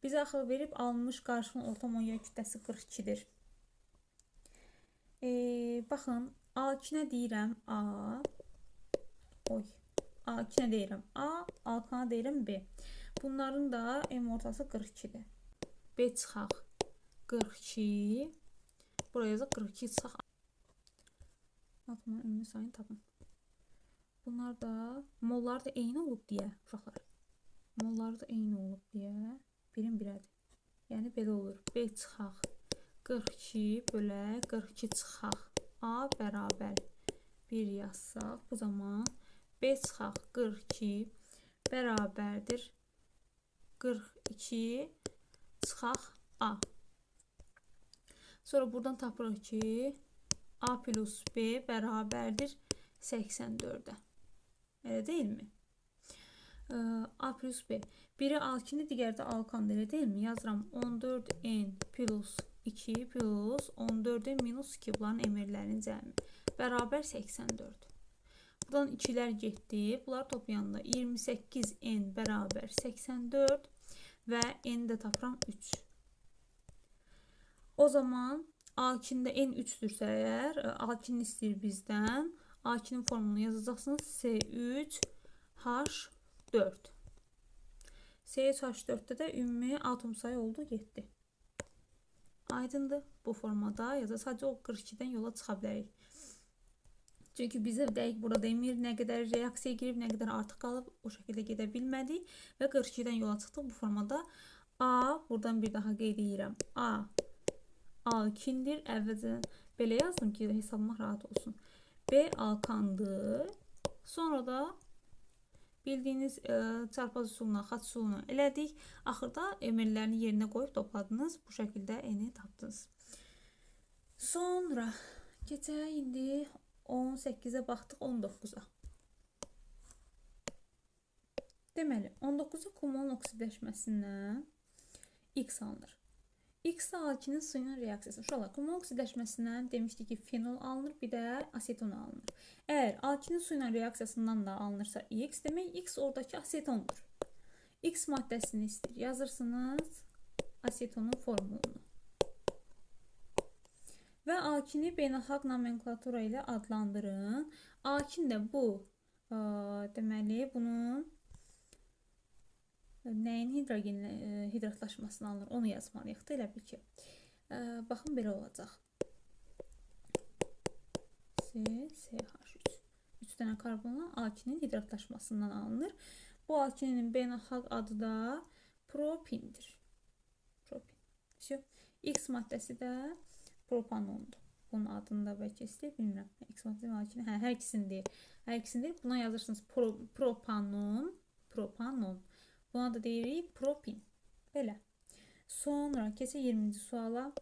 Bizə axı verib alınmış qarışığın orta molekyul kütləsi 42-dir. Baxın, alkinə deyirəm A. A2-nə deyirəm A, alkana deyirəm B. Bunların da M ortası 42-dir. B çıxaq 42. Buraya yazaq 42 çıxaq. Atomun ümumi sayını tapın. Bunlar da mollar da eyni olub deyə uşaqlar. Mollar da eyni olub deyə birin birədir. Yəni belə olur. B çıxaq 42 bölə 42 çıxaq. A bərabər 1 yazsaq, bu zaman B çıxaq 42 bərabərdir 42 çıxaq A. Sonra buradan tapırıq ki, A plus B bərabərdir 84'ə. Elə deyilmi? A plus B. Biri alkindir, digəri də alkandır, elə deyilmi? Yazıram 14N plus 2 plus 14N minus 2. Bunların emirlərinin cəmi. Bərabər 84. Buradan 2'lər getdi. Bunlar toplayanda 28N bərabər 84 və N də tapıram 3. O zaman alkində N 3'dürsə əgər, alkin istəyir bizdən. Alkinin formulunu yazacaqsınız. C3H4. C3H4'də də ümumi atom sayı oldu, getdi. Aydındır. Bu formada ya da sadəcə o 42'dən yola çıxa bilərik. Çünki bizə dəqiq burada demir, nə qədər reaksiyaya girib, nə qədər artıq qalıb, o şəkildə gedə bilmədik və 42'dən yola çıxdıq. Bu formada A, buradan bir daha qeyd edirəm. A alkindir. Əvvəlcədən belə yazdım ki, hesablamaq rahat olsun. B alkandır. Sonra da bildiyiniz çarpaz üsuluna, xat üsuluna elədik. Axırda emirlərini yerinə qoyub topladınız. Bu şəkildə N-i tapdınız. Sonra keçək indi 18'ə baxdıq 19'a. Deməli, 19'a kumulun oksidləşməsindən X alınır. X alkinin suyunun reaksiyası. Uşaqlar, kumulun oksidləşməsindən demişdik ki, fenol alınır, bir də aseton alınır. Əgər alkinin suyunun reaksiyasından da alınırsa X, demək X oradakı asetondur. X maddəsini istəyir. Yazırsınız asetonun formulunu. Və alkini beynəlxalq nomenklatura ilə adlandırın. Alkin də bu, deməli, bunun nəyin hidrogenlə hidratlaşmasını alınır, onu yazmalıyıq da, elə bil ki. Baxın, belə olacaq. CH3. 3 dənə karbonla alkinin hidratlaşmasından alınır. Bu alkinin beynəlxalq adı da propindir. Propin. X maddəsi də propanondur. Bunun adını da bəlkə istəyir, bilmirəm. X maddəsi və alkinin, hər ikisini deyir. Hər ikisini deyir. Buna yazırsınız propanon. Buna da deyirik propin. Belə. Sonra keçək 20-ci suala.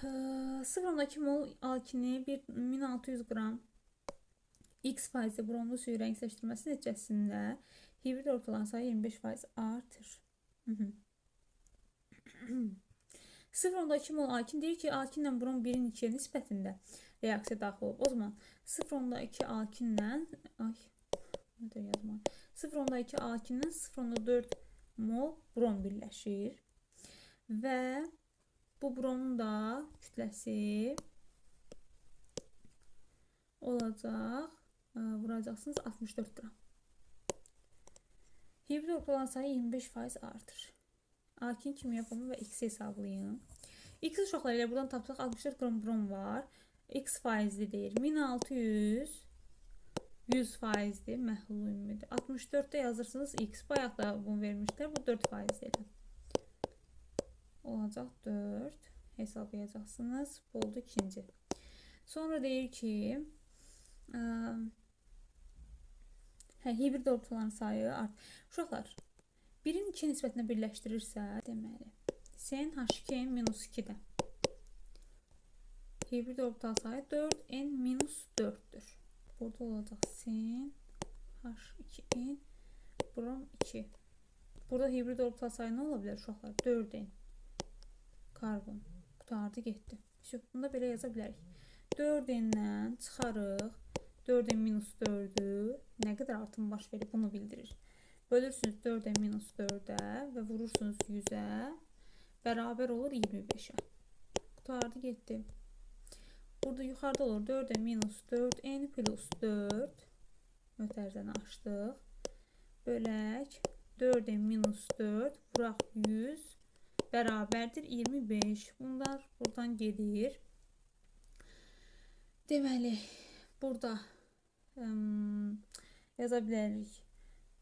0,2 mol alkini 1600 qram X faizi bronlu suyu rəngsləşdirməsi nəticəsində hibrid ortalan sayı 25% artır. 0,2 mol alkin deyir ki, alkinlə bron 1'in 2'yə nisbətində reaksiya daxil olub. O zaman 0,2 alkinlə 0,2 alkindən 0,4 mol bron birləşir və Bu bromun da kütləsi olacaq. Vuracaqsınız 64 qram. Hibrid ortalama sayı 25% artır. A2'nin kimya formu və X hesablayın. X uşaqlar ilə buradan tapsaq 64 qram brom var. X faizli deyir. 1600 100 faizli məhlul ümidir. 64'də yazırsınız X. Bayaq da bunu vermişlər. Bu 4 faizli elə. Olacaq 4. Hesablayacaqsınız. Bu oldu ikinci. Sonra deyir ki hibrid ortaların sayı art. Uşaqlar, 1'in 2 nisbətinə birləşdirirsə, deməli, sen H2 minus 2-də. Hibrid ortal sayı 4n minus 4'dür. Burada olacaq sen H2n brom 2. Burada hibrid ortal sayı ne olabilir uşaqlar? 4n karbon. Qutardı getdi. Bunu da belə yaza bilərik. 4n'dən çıxarıq. 4n minus 4'ü nə qədər artım baş verir bunu bildirir. Bölürsünüz 4n minus 4'ə və vurursunuz 100'ə. Bərabər olur 25'ə. Qutardı getdi. Burada yuxarıda olur 4n minus 4n plus 4. Mötərizəni açdıq. Bölək 4n minus 4 vuraq 100 bərabərdir 25. Bunlar buradan gedir. Deməli burada yaza bilərik.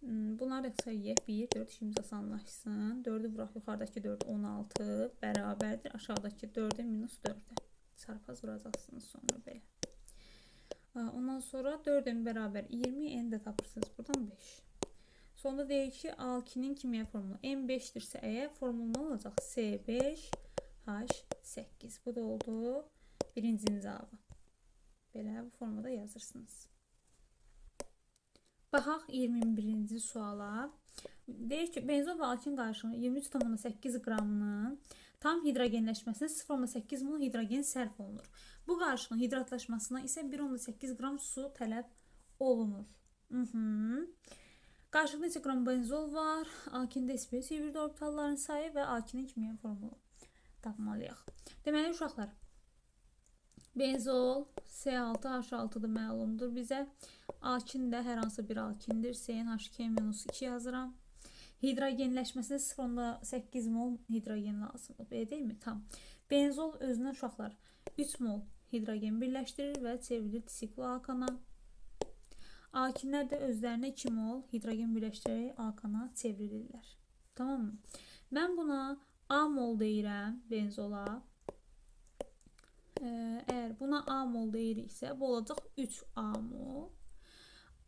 Bunları sayıyıq. 1, 4 işimiz asanlaşsın. 4'ü vuraq yuxarıdakı 4 16 bərabərdir. Aşağıdakı 4'e minus 4'e. Çarpaz vuracaqsınız sonra belə. Ondan sonra 4'ün bərabər 20 n də tapırsınız. Buradan 5. Sonunda deyir ki A2'nin kimya formulu M5'dirsə əgər formulu nə olacaq? C5H8. Bu da oldu birincinin cavabı. Belə bu formada yazırsınız. Baxaq 21-ci suala. Deyir ki benzol və alkin qarışımı 23,8 qramının tam hidrogenləşməsinə 0,8 mol hidrogen sərf olunur. Bu qarışımın hidratlaşmasına isə 1,8 qram su tələb olunur. Qarışıqda neçə qram benzol var? Alkində S5 hibrid ortalların sayı və alkinin kimya formulu tapmalıyıq. Deməli uşaqlar, benzol C6H6'da məlumdur bizə. Alkin də hər hansı bir alkindir. CnH2-2 yazıram. Hidrogenləşməsinə 0,8 mol hidrogen lazımdır. Belə deyilmi? Tam. Benzol özünə uşaqlar 3 mol hidrogen birləşdirir və çevrilir disikloalkana. Alkinlər də özlərinə 2 mol hidrogen birləşdirərək alkana çevrilirlər. Tamam mı? Mən buna A mol deyirəm benzola. Əgər buna A mol deyiriksə, bu olacaq 3A mol.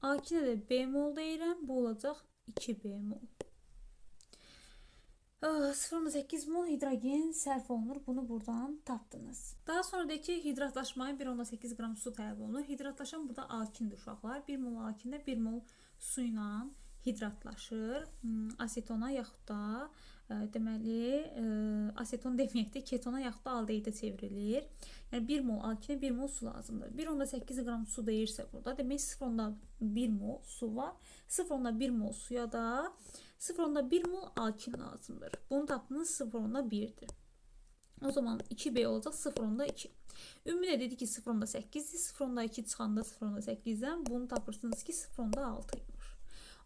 Alkinə də B mol deyirəm, bu olacaq 2B mol. 0,8 mol hidrogen sərf olunur. Bunu buradan tapdınız. Daha sonra deyək ki, hidratlaşmaya 1,8 qram su tələb olunur. Hidratlaşan burada alkindir uşaqlar. 1 mol alkində 1 mol su ilə hidratlaşır. Asetona yaxud da deməli aseton deməyək də ketona yaxud da aldehidə çevrilir. Yəni 1 mol alkinə 1 mol su lazımdır. 1,8 qram su deyirsə burada demək 0,1 mol su var. 0,1 mol suya da 0,1 mol alkin lazımdır. Bunu tapdınız 0,1'dir. O zaman 2B olacaq 0,2. Ümumiyyətlə dedi ki 0,8'dir. 0,2 çıxanda 0,8'dən bunu tapırsınız ki 0,6'ymış.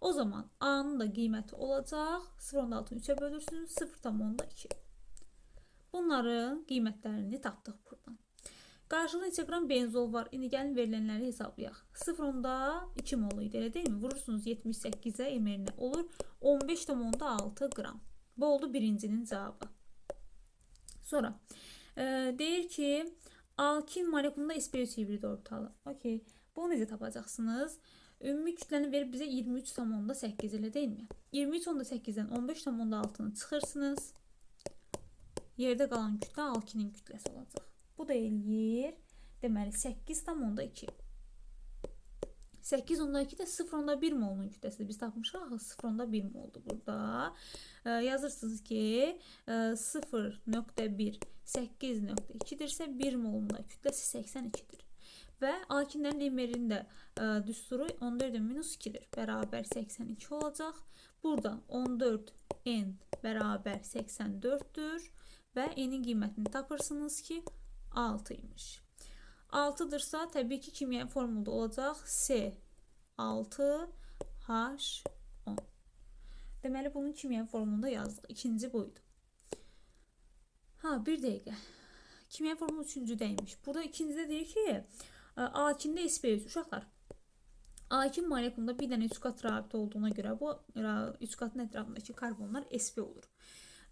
O zaman A'nın da qiyməti olacaq 0,6'ı 3'ə bölürsünüz 0,2. Bunların qiymətlərini tapdıq buradan. Qarşılıqda neçə qram benzol var? İndi gəlin verilənləri hesablayaq. 0,2 mol idi, elə deyilmi? Vurursunuz 78'ə ml olur 15,6 qram. Bu oldu birincinin cavabı. Sonra deyir ki alkin molekulunda S5 hibrid ortalı. Okay. Bunu necə tapacaqsınız? Ümumi kütləni verib bizə 23,8 elə deyilmi? 23,8'dən 15,6'nı çıxırsınız. Yerdə qalan kütlə alkinin kütləsi olacaq. Bu da eləyir. Deməli 8,2. 8,2 də 0,1 molun kütləsidir. Biz tapmışıq. 0,1 moldur burada. Yazırsınız ki 0,1 8,2'dirsə 1 molun da kütləsi 82'dir. Və alkinlərin emerin də düsturu 14-2'dir. Bərabər 82 olacaq. Buradan 14n bərabər 84'dür. və N'in qiymətini tapırsınız ki, 6 imiş. 6-dırsa, təbii ki, kimyəvi formulda olacaq C6H10. Deməli, bunun kimyəvi formulunda yazdıq. İkinci buydu. Bir dəqiqə. Kimyəvi formulu üçüncüdəymiş. Burada ikincidə deyir ki, A2-də SP3. Uşaqlar, A2 molekulunda bir dənə 3 qat rabitə olduğuna görə bu 3 qatın ətrafındakı karbonlar SP olur.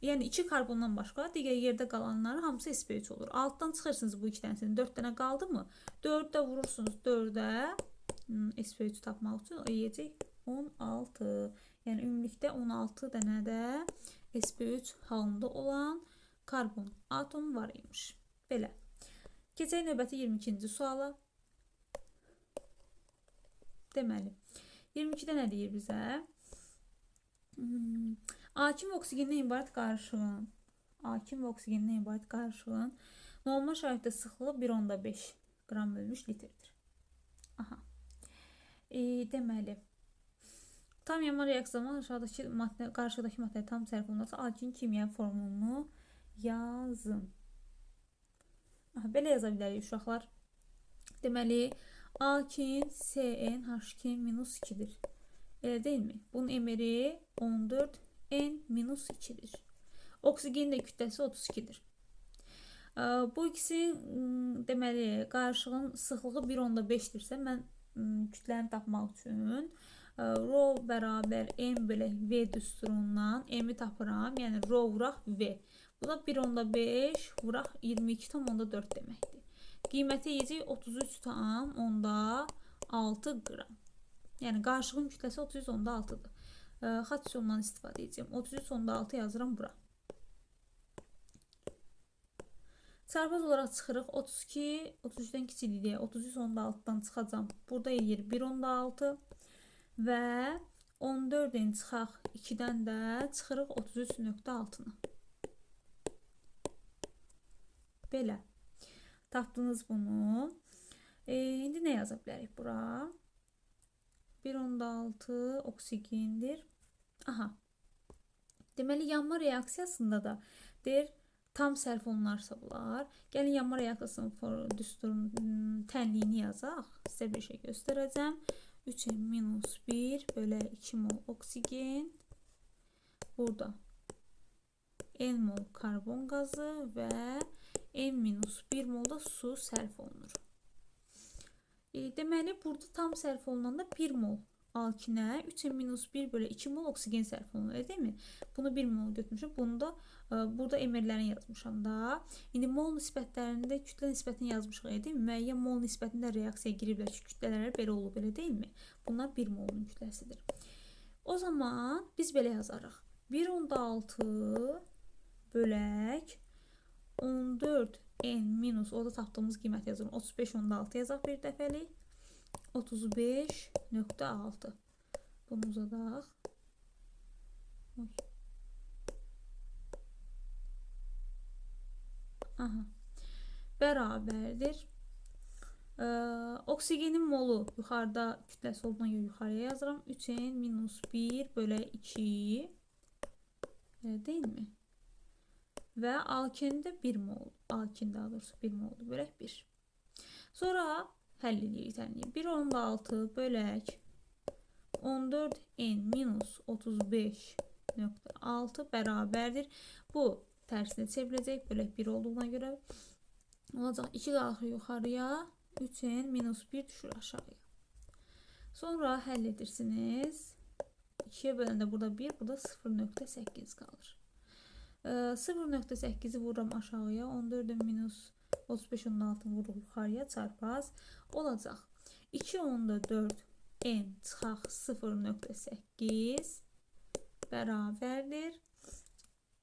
Yəni 2 karbondan başqa digər yerdə qalanların hamısı SP3 olur. Altdan çıxırsınız bu 2 dənəsini. 4 dənə qaldı mı? 4-də vurursunuz 4-ə. SP3 tapmaq üçün o yiyəcək 16. Yəni ümumilikdə 16 dənə də SP3 halında olan karbon atomu var imiş. Belə. Keçək növbəti 22-ci suala. Deməli, 22-də nə deyir bizə? A2 və oksigendən ibarət qarışığın normal şəraitdə sıxlığı 1,5 qram bölmüş litrdir. Deməli, tam yanma reaksiyasında aşağıdakı qarşıdakı material tam sərf olunarsa A2-nin kimyəvi formulunu yazın. Belə yaza bilərik uşaqlar. Deməli, A2 CnH2-2'dir. Elə deyilmi? Bunun emeri 14 N-2'dir. Oksigenin də kütləsi 32'dir. Bu ikisinin deməli qarışığın sıxlığı 1,5'dirsə, mən kütləni tapmaq üçün rho bərabər M bölək V düsturundan M-i tapıram. Yəni rho vuraq V. Bu da 1,5 vuraq 22,4 deməkdir. Qiyməti yiyəcək 33,6 qram. Yəni qarışığın kütləsi 33,6-dır. Xat üsulundan istifadə edəcəm. 33,6 yazıram bura. Çarpaz olaraq çıxırıq. 32, 33-dən kiçikliyə 33,6-dan çıxacam. Burada eləyir 1,6 və 14-dən çıxaq 2-dən də çıxırıq 33,6-nı. Belə. Tapdınız bunu. İndi nə yaza bilərik bura? 1,6 oksigendir. Deməli, yanma reaksiyasında da deyir, tam sərf olunarsa bunlar. Gəlin yanma reaksiyasının düsturunun tənliyini yazaq. Sizə bir şey göstərəcəm. 3n-1 bölək 2 mol oksigen. Burada n mol karbon qazı və n-1 mol da su sərf olunur. Deməli, burada tam sərf olunanda 1 mol alkinə 3n-1 bölək 2 mol oksigen sərf olunur. Değil mi? Bunu 1 mol götürmüşəm. Bunu da burada emerlərini yazmışam da. İndi mol nisbətlərində kütlə nisbətini yazmışıq. Değil mi? Müəyyən mol nisbətində reaksiyaya giriblər ki, kütlələri belə olub, belə değil mi? Bunlar 1 molun kütləsidir. O zaman biz belə yazarıq. 1,6 bölək 14 n minus, orada tapdığımız qiymət yazırım. 35,6 yazaq bir dəfəlik. 35,6. Bunu uzadaq. Bərabərdir. Oksigenin molu yuxarıda kütləsi olduğuna görə yuxarıya yazıram. 3n-1 bölək 2. Değil mi? Və alkində 1 mol. Alkin daha doğrusu 1 moldur. Bölək 1. Sonra həll edirik tənliyi. 1,6 bölək 14n-35,6 bərabərdir. Bu tərsine çevriləcək. Bölək 1 olduğuna görə olacaq. 2 qalxır yuxarıya. 3n-1 düşür aşağıya. Sonra həll edirsiniz. 2'ye böləndə burada 1, burada 0,8 qalır. 0,8'i vururam aşağıya. 14-35,6 vurup yuxarıya çarpaz. Olacaq. 2,4 n çıxaq 0,8 bərabərdir.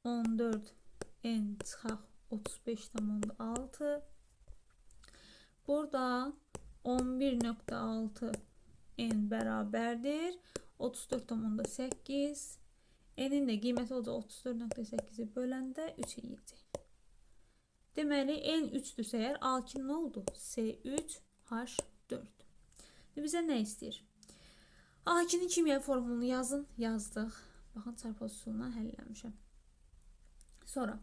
14 n çıxaq 35,6. Burada 11,6 n bərabərdir. 34,8. N'in də qiyməti olacaq 34,8'i böləndə 3 eləyəcək. Deməli, n 3-dürsə əgər, alkin nə oldu? C3H4. Bizə nə istəyir? A2'nin kimyəvi formulunu yazın. Yazdıq. Baxın, çarpaz üsulundan həll eləmişəm. Sonra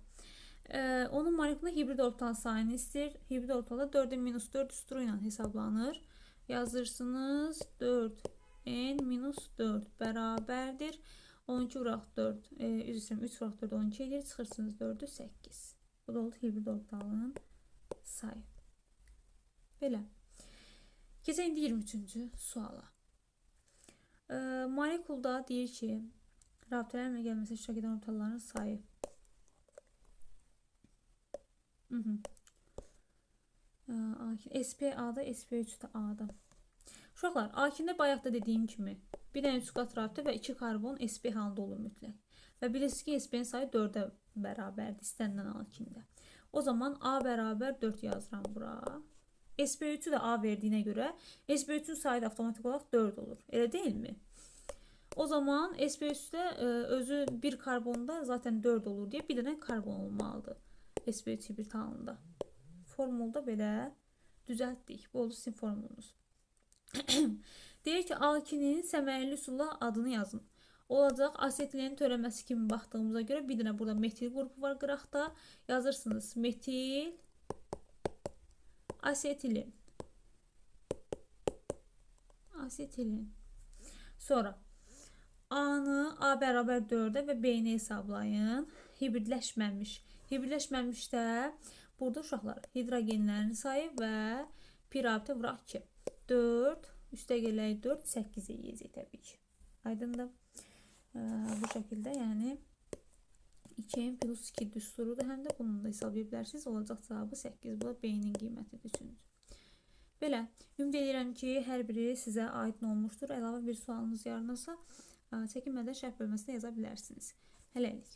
Onun molekulunda hibrid ortal sayını istəyir. Hibrid ortalda 4n minus 4 üsturu ilə hesablanır. Yazırsınız 4n-4 bərabərdir. 12 vuraq 4, üzr istəyirəm, 3 vuraq 4, 12 edir. Çıxırsınız 4'ü 8. Bu da oldu hibrid ortalığın sayı. Belə. Keçək indi 23-cü suala. Molekulda deyir ki, rabitələrin gəlməsi iştirak edən ortalların sayı. SP A'da, SP3 də A'da. Uşaqlar, A2-də bayaq da dediyim kimi, bir dənə 3 qat rabitə və 2 karbon SP halında olur mütləq. Və bilirsiniz ki, SP'nin sayı 4'ə bərabərdir istənilən A2-də. O zaman A bərabər 4 yazıram bura. SP3'ü də A verdiyinə görə SP3'ün sayı da avtomatik olaraq 4 olur. Elə deyilmi? O zaman SP3'də özü bir karbonda zaten 4 olur deyə bir dənə karbon olmalıdır. SP3 hibrid halında. Formulda belə düzəltdik. Bu oldu sizin formulunuz. Deyir ki, A2'nin səmərəli üsulla adını yazın. Olacaq asetilenin törəməsi kimi baxdığımıza görə bir dənə burada metil qrupu var qıraqda. Yazırsınız metil asetilin. Asetilin. Sonra A'nı A bərabər 4'ə və B'ni hesablayın. Hibridləşməmiş. Hibridləşməmişdə burada uşaqlar hidrogenlərin sayı və pi rabitə vuraq 2. 4, üstə gələk 4, 8 yeyəcək təbii ki. Aydındır. Bu şəkildə, yəni 2n plus 2 düsturudur. Həm də bunu da hesablaya bilərsiniz. Olacaq cavabı 8. Bu da B'nin qiymətidir üçüncü. Belə, ümid edirəm ki, hər biri sizə aid olmuşdur. Əlavə bir sualınız yaranırsa, çəkinmədən şərh bölməsində yaza bilərsiniz. Hələlik.